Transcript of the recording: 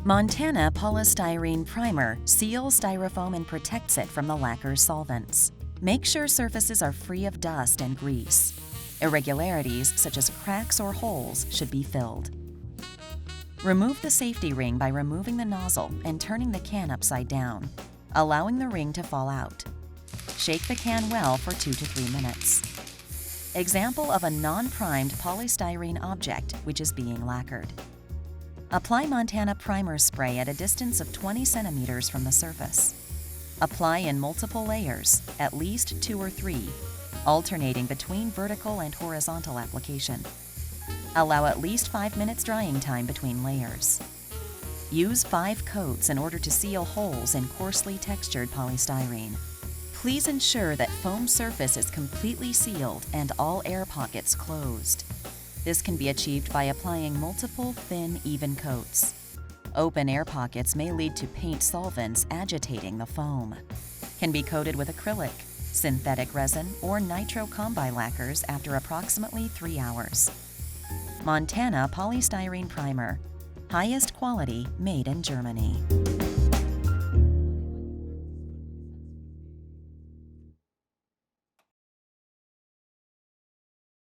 Montana Polystyrene Primer seals styrofoam and protects it from the lacquer's solvents. Make sure surfaces are free of dust and grease. Irregularities, such as cracks or holes, should be filled. Remove the safety ring by removing the nozzle and turning the can upside down, allowing the ring to fall out. Shake the can well for 2 to 3 minutes. Example of a non-primed polystyrene object which is being lacquered. Apply Montana Primer Spray at a distance of 20 centimeters from the surface. Apply in multiple layers, at least 2 or 3, alternating between vertical and horizontal application. Allow at least 5 minutes drying time between layers. Use 5 coats in order to seal holes in coarsely textured polystyrene. Please ensure that foam surface is completely sealed and all air pockets closed. This can be achieved by applying multiple thin, even coats. Open air pockets may lead to paint solvents agitating the foam. Can be coated with acrylic, synthetic resin, or nitro-combi lacquers after approximately 3 hours. Montana Polystyrene Primer. Highest quality, made in Germany.